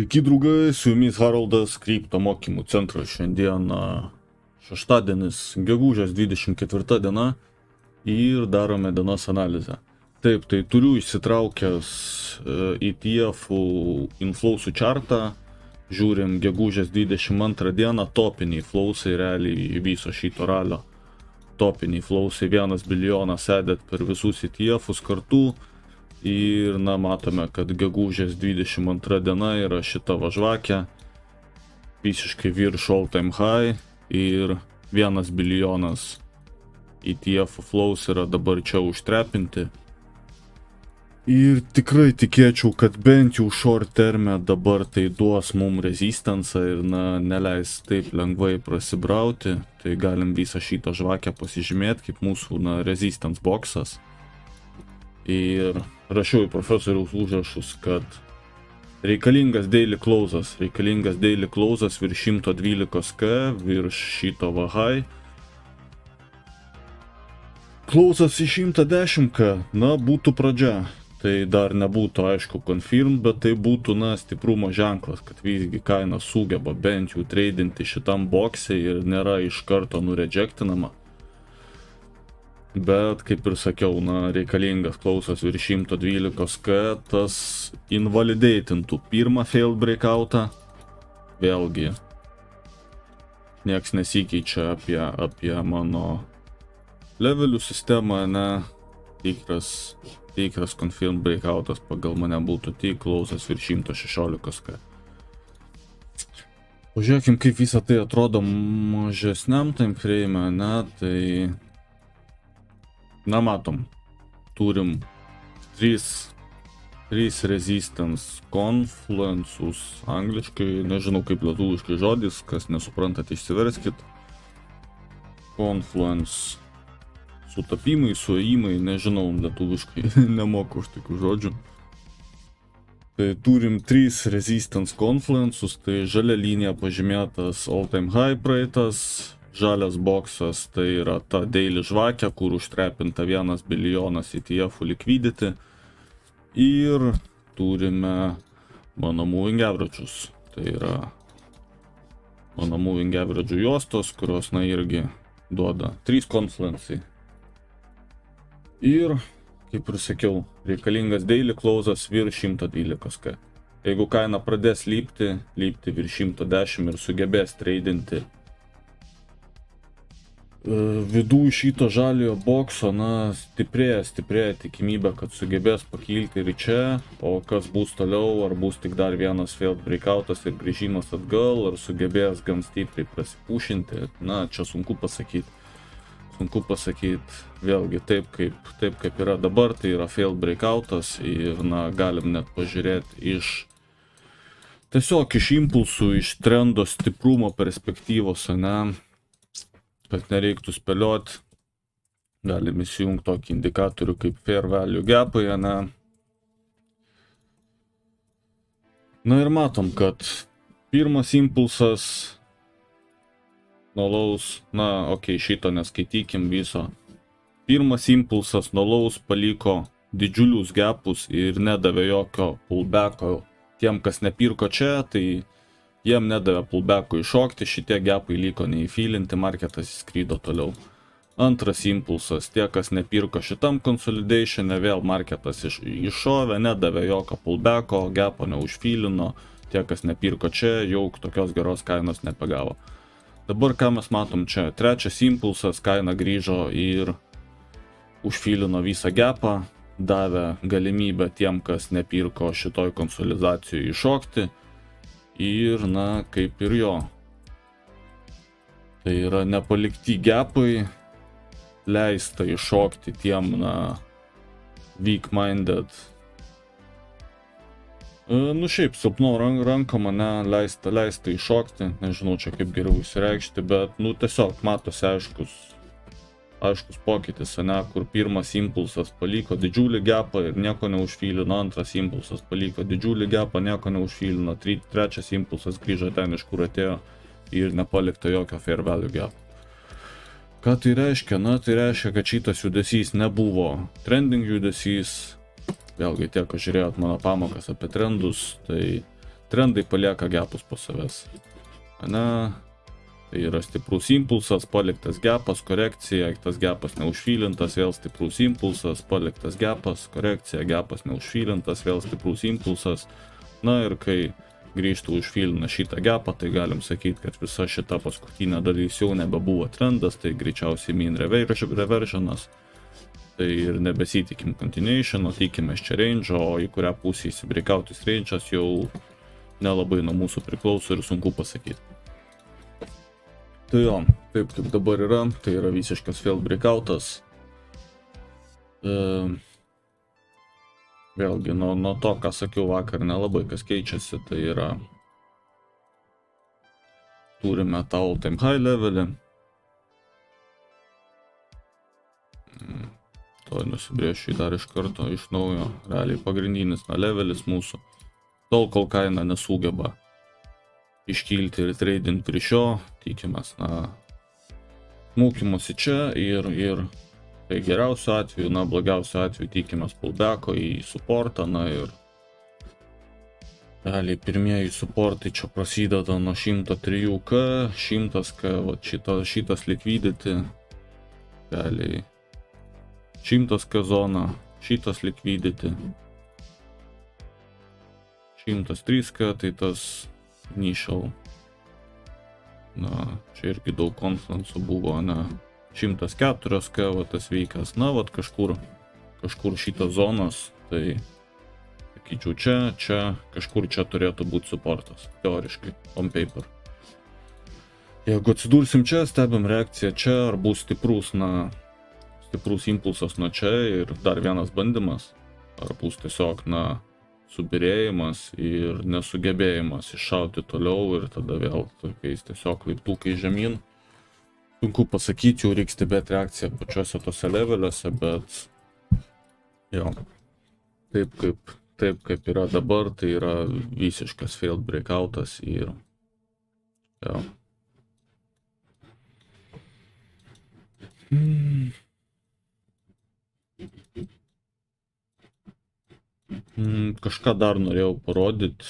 Sveiki draugai, su jumis Haroldas, Krypto mokymų centro. Šiandien šeštadienis, gegužės 24 diena ir darome dienos analizę. Taip, tai turiu išsitraukęs ETF-ų inflowsų chartą, žiūrim gegužės 22 dieną, topiniai flowsai realiai viso šito ralio. Topiniai flowsai 1 bilijonas edėt per visus ETF-us kartu. Ir, matome, kad gegužės 22 diena yra šita važvakė, visiškai virš all time high ir 1 bilijonas ETF flows yra dabar čia užtrepinti. Ir tikrai tikėčiau, kad bent jau short terme dabar tai duos mum rezistansą ir neleis taip lengvai prasibrauti. Tai galim visą šitą žvakę pasižymėti kaip mūsų resistance boxas. Ir rašiau į profesoriaus užrašus, kad reikalingas daily closas virš 112k, virš šito high. Closas į 110k, būtų pradžia. Tai dar nebūtų aišku confirmed, bet tai būtų stiprumo ženklas, kad visgi kaina sugeba bent jau tradinti šitam boxe ir nėra iš karto nurejectinama. Bet, kaip ir sakiau, reikalingas closas virš 112k, tas invalidatintų pirmą failed breakoutą. Vėlgi, nieks nesikeičia apie mano levelių sistemą, tikras confirmed breakoutas pagal mane būtų tik closas virš 116k. Pažiūrėkim, kaip visą tai atrodo mažesniam time frame, tai matom, turim 3 resistance confluences, angliškai, nežinau kaip lietuviškai žodis, kas nesuprantate išsiverskit. Confluence, sutapimai, suėjimai, nežinau lietuviškai, nemoku už tokių žodžių. Tai turim 3 resistance confluences, tai žalia linija pažymėtas all time high praeitas. Žalias boksas tai yra ta daily žvakė, kur užtrepinta 1 bilijonas ETF-ų liquidity. Ir turime mano moving averages. Tai yra mano moving average juostos, kurios irgi duoda 3 confluences. Ir, kaip ir sakiau, reikalingas daily closas virš 112k. Jeigu kaina pradės lipti virš 110 ir sugebės tradinti vidų šito žaliojo bokso, stiprėja tikimybė, kad sugebės pakilti ir čia, o kas bus toliau, ar bus tik dar vienas failed breakoutas ir grįžimas atgal, ar sugebės gan stipriai prasipušinti, čia sunku pasakyti. Vėlgi, taip kaip yra dabar, tai yra failed breakoutas ir galim net pažiūrėti tiesiog iš impulsų, iš trendo stiprumo perspektyvos, kad nereiktų spėlioti, galim įsijungti tokį indikatorių kaip fair value gapai, ir matom, kad pirmas impulsas nuo lows, šito neskaitykim viso. Pirmas impulsas nuo lows paliko didžiulius gapus ir nedavė jokio pullbacko. Tiem, kas nepirko čia, tai jiem nedavė pullbacko iššokti, šitie gapai liko neįfilinti, marketas įskrydo toliau. Antras impulsas, tie, kas nepirko šitam consolidatione, vėl marketas iššovė, nedavė jokio pullbacko, gapo neužfilino, tie, kas nepirko čia, jau tokios geros kainos nepagavo. Dabar ką mes matom čia? Trečias impulsas, kaina grįžo ir užfilino visą gapą, davė galimybę tiem, kas nepirko šitoj konsolidacijoje iššokti. Ir, kaip ir jo. Tai yra nepalikti gapai, leista iššokti tiem, weak-minded. Šiaip, silpno rankom, leista iššokti, nežinau čia kaip geriau įsireikšti, bet, tiesiog matosi aiškus pokytis, kur pirmas impulsas paliko didžiulį gapą ir nieko neužfilino, antras impulsas paliko didžiulį gapą, nieko neužfilino, trečias impulsas grįžo ten, iš kur atėjo ir nepalikta jokio fair value gap. Ką tai reiškia? Tai reiškia, kad šitas judesys nebuvo trending judesys. Vėlgi tie, kas žiūrėjot mano pamokas apie trendus, tai trendai palieka gapus po savęs. Ane? Tai yra stiprus impulsas, paliktas gapas, korekcija, tas gapas neužfilintas, vėl stiprus impulsas, paliktas gapas, korekcija, gapas neužfilintas, vėl stiprus impulsas. Na ir kai grįžtų užfilina šitą gapą, tai galim sakyti, kad visa šita paskutinė dalis jau nebebuvo trendas, tai greičiausiai mean reversionas. Tai ir nebesitikim continuation, o tikimės čia range, o į kurią pusę įsibreikautis range'as jau nelabai nuo mūsų priklauso ir sunku pasakyti. Tai jo, taip kaip dabar yra, tai yra visiškas failed breakoutas. Vėlgi, nuo to, ką sakiau vakar, nelabai kas keičiasi, tai yra turime tą all time high levelį. To nusibrėšiu dar iš karto, iš naujo, realiai pagrindinis levelis mūsų. Tol, kol kaina nesugeba iškilti ir trading prie šio, tikimės, smūkimusi čia ir tai geriausiu atveju, blogiausiu atveju tikimės pullbacko į supportą, ir realiai pirmieji supportai čia prasideda nuo 103K, 100K, šitas liquidity, realiai 100K zona, šitas liquidity, 103K, tai tas initial, čia irgi daug konfluensų buvo, 104K, tas veikas, kažkur šitas zonas, tai sakyčiau čia, kažkur čia turėtų būti supportas, teoriškai, on paper. Jeigu atsidursim čia, stebim reakciją čia, ar bus stiprus impulsas nuo čia ir dar vienas bandymas, ar bus tiesiog, subirėjimas ir nesugebėjimas iššauti toliau ir tada vėl tokiais tiesiog laiptukai žemyn. Sunku pasakyti, jau reikia stebėti reakciją pačiuose tose leveliuose, bet jo, taip kaip yra dabar, tai yra visiškas failed breakoutas ir jo. Kažką dar norėjau parodyti.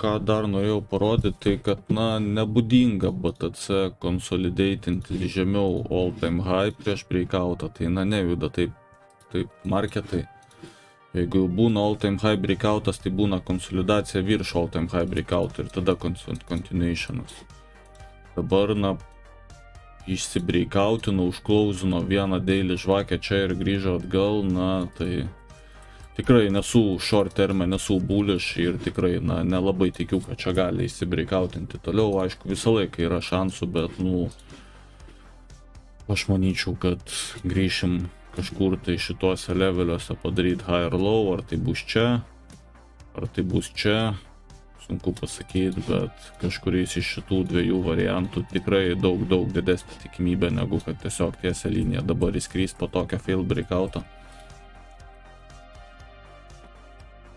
Ką dar norėjau parodyti, tai kad, nebūdinga BTC konsolidatinti žemiau all time high prieš breakoutą, tai, nejuda taip marketai. Jeigu būna all time high breakoutas, tai būna konsolidacija virš all time high breakouto ir tada continuationas. Dabar, išsibreikautino, užklausino vieną daily žvakę čia ir grįžo atgal, tai tikrai nesu short term, nesu bullish ir tikrai, nelabai tikiu, kad čia gali išsibreikautinti toliau. Aišku, visą laiką yra šansų, bet, aš manyčiau, kad grįšim kažkur tai šituose leveliuose padaryti high or low, ar tai bus čia, ar tai bus čia. Sunku pasakyti, bet kažkuris iš šitų dviejų variantų tikrai daug didesnė tikimybė, negu kad tiesiog tiesia linija dabar įskrys po tokią failed breakoutą.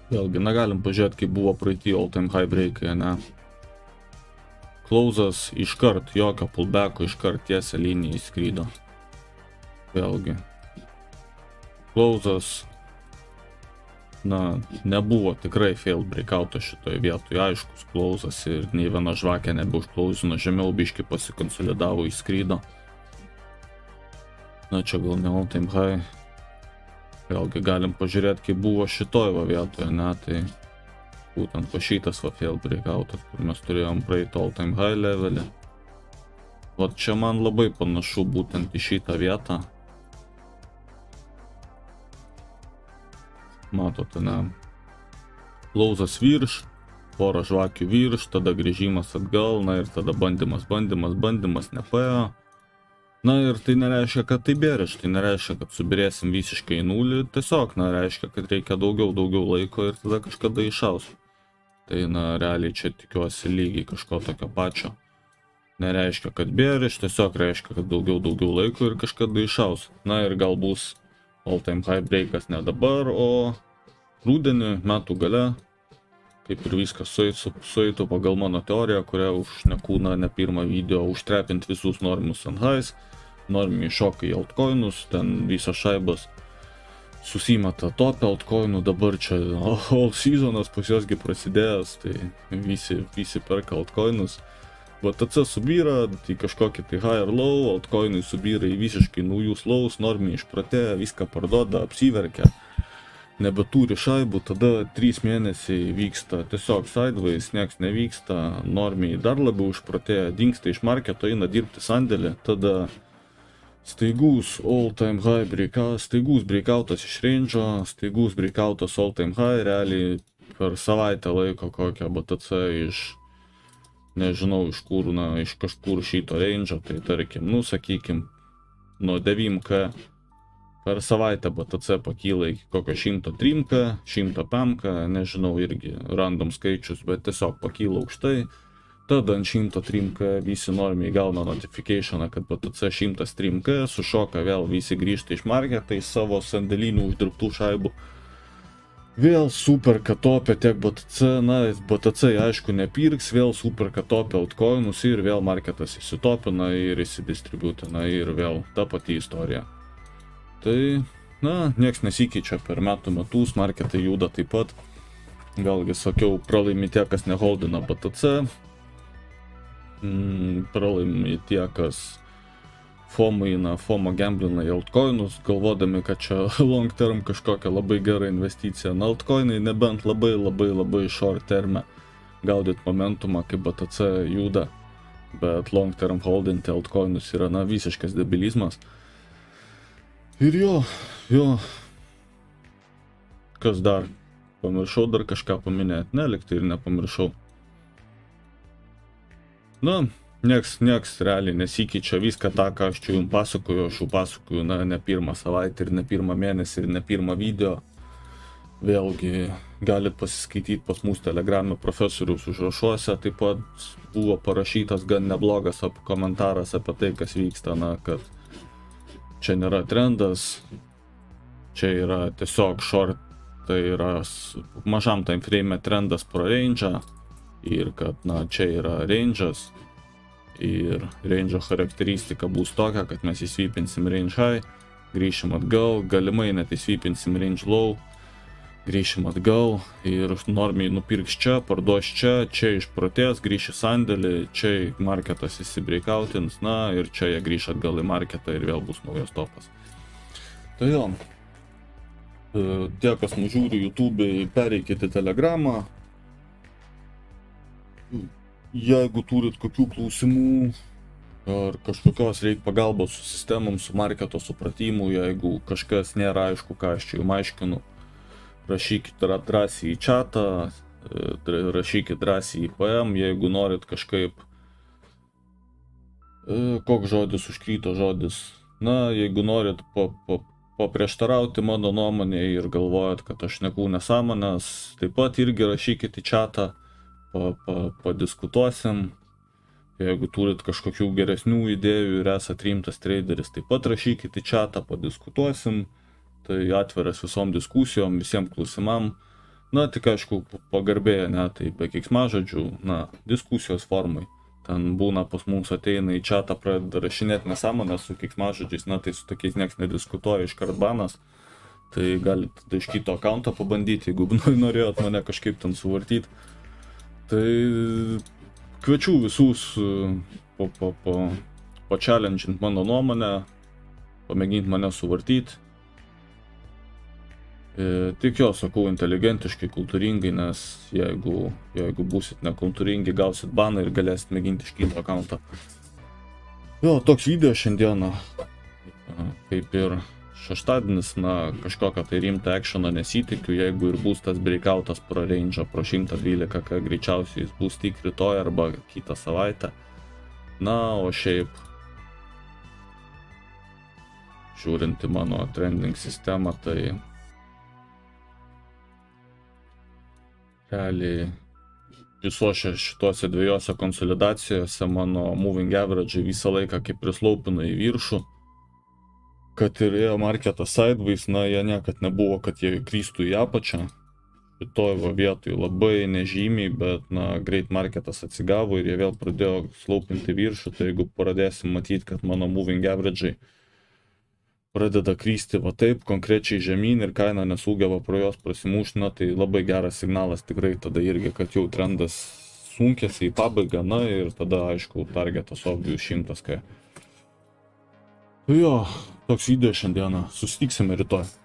Vėlgi, galim pažiūrėti, kaip buvo praeitį all time high breakai, Closas iškart, jokio pullbacko, iškart tiesia linija įskrydo. Vėlgi. Closas nebuvo tikrai failed breakouto šitoje vietoje, aiškus closas ir nei viena žvakė nebeužklausino žemiau, biški pasikonsolidavo, įskrydo. Čia gal ne all time high. Vėlgi galim pažiūrėti, kaip buvo šitoje vietoje, tai būtent po šitas failed breakoutas, kur mes turėjom praeiti all time high levelį. Čia man labai panašu būtent į šitą vietą. Matote, Closas virš, porą žvakių virš, tada grįžimas atgal, ir tada bandymas nepaėjo. Ir tai nereiškia, kad tai bearish, tai nereiškia, kad subirėsim visiškai į nulį, tiesiog, reiškia, kad reikia daugiau laiko ir tada kažkada iššaus. Tai, realiai čia tikiuosi lygiai kažko tokio pačio. Nereiškia, kad bearish, tiesiog reiškia, kad daugiau laiko ir kažkada iššaus. Ir gal bus all time high breakas ne dabar, o rudenį, metų gale, kaip ir viskas sueitų pagal mano teoriją, kurią užšneku ne pirmą video, užtrepint visus norimus ant highs, norimi šokai į altcoinus, ten visos šaibas. susimeta topę altcoinų, dabar čia all seasonas pas josgi prasidėjęs, tai visi perka altcoinus. BTC subyra į kažkokį tai high or low, altcoinai subyra į visiškai naujus lows, normiai išpratėja, viską parduoda, apsiverkia, nebeturi šaibų, tada 3 mėnesiai vyksta tiesiog sideways, nieks nevyksta, normiai dar labiau išpratėja, dingsta iš marketo, eina dirbti sandėlį, tada staigus all-time high staigus breakoutas iš range'o, staigus breakoutas all-time high, realiai per savaitę laiko kokią BTC iš, nežinau iš kur, iš kažkur šito range'o, tai tarkim, sakykim, nuo 9K per savaitę BTC pakyla iki kokio 103K, 105K, nežinau irgi random skaičius, bet tiesiog pakyla aukštai. Tada ant 103K visi normiai gauna notificationą, kad BTC 103K, sušoka vėl visi grįžta iš marketą į savo sandėlinių uždirbtų šaibų. Vėl superka topę tiek BTC, BTC aišku nepirks, vėl superka topę altcoinus ir vėl marketas įsitopina ir įsidistributina ir vėl ta pati istorija. Tai, nieks nesikeičia per metus, marketai juda taip pat. Galgi sakiau, pralaimi tie, kas neholdina BTC, pralaimi tie, kas FOMO gamblina į altcoinus, galvodami, kad čia long term kažkokia labai gera investicija. Altcoinai nebent labai short terme gaudyt momentumą, kaip BTC juda, bet long term holdinti altcoinus yra visiškas debilizmas. Ir jo, kas dar? Pamiršau dar kažką paminėti, neliktai ir nepamiršau. Nieks realiai nesikeičia, viską tą, ką aš čia jums pasakoju, aš jau pasakoju, ne pirmą savaitę ir ne pirmą mėnesį ir ne pirmą video. Vėlgi galit pasiskaityti pas mūsų Telegrame profesoriaus užrašuose, taip pat buvo parašytas gan neblogas komentaras apie tai, kas vyksta, kad čia nėra trendas, čia yra tiesiog short, tai yra mažam time frame trendas pro range'ą ir kad čia yra range'as. Ir range'o charakteristika bus tokia, kad mes įsvipinsim range high, grįšim atgal, galimai net įsvipinsim range low, grįšim atgal ir normiai nupirks čia, parduos čia išprotės, grįš į sandėlį, čia marketas įsibreakautins, ir čia jie grįš atgal į marketą ir vėl bus naujas topas. Tai jo, tie, kas mus žiūri YouTube, pereikite Telegramą. Jeigu turit kokių klausimų ar kažkokios reikia pagalbos su sistemom, su marketo supratimu, jeigu kažkas nėra aišku, ką aš čia jums aiškinu, rašykit drąsiai į chatą, rašykit drąsiai į PM, jeigu norit kažkaip, koks žodis užkrito žodis, jeigu norit paprieštarauti mano nuomonė ir galvojat, kad aš šneku nesąmonės, taip pat irgi rašykit į chatą. Padiskutuosim, jeigu turit kažkokių geresnių idėjų ir esat rimtas traderis, taip pat rašykit į chatą, padiskutuosim, tai atviras visom diskusijom, visiems klausimam, tik aišku pagarbėję, tai be keiksmažodžių, diskusijos formai, ten būna pas mums ateina į chatą, pradeda rašinėti nesąmonės su keiksmažodžiais, tai su tokiais nieks nediskutuoja, iškart banas, tai galit iš kito akaunto pabandyti, jeigu norėjot mane kažkaip ten suvartyti. Tai kviečiu visus pa-challengint mano nuomonę, pamėginti mane suvartyti. Tik sakau, inteligentiškai, kultūringai, nes jeigu būsit nekultūringi, gausit baną ir galėsit mėginti iš kito akaunto. Jo, toks video šiandieną, kaip ir šeštadienis, kažkokio tai rimto actiono nesitikiu, jeigu ir bus tas breakoutas pro range'ą, pro 112, greičiausiai jis bus tik rytoj arba kitą savaitę. O šiaip, žiūrint į mano trending sistemą, tai realiai visuose šituose dviejose konsolidacijose mano moving average visą laiką kaip prislaupina į viršų. Kad ir ėjo marketas sideways, jie niekad nebuvo, kad jie kristų į apačią. Šitoj vietoj labai nežymiai, bet greit marketas atsigavo ir jie vėl pradėjo slaupinti viršų, tai jeigu pradėsim matyti, kad mano moving average pradeda krysti va taip konkrečiai žemyn ir kaina nesugeba pro jos prasimušti, na tai labai geras signalas tikrai tada irgi, kad jau trendas sunkėsi į pabaigą, na ir tada aišku targetas of 200. Jo, toks video šiandieną, susitiksime rytoj.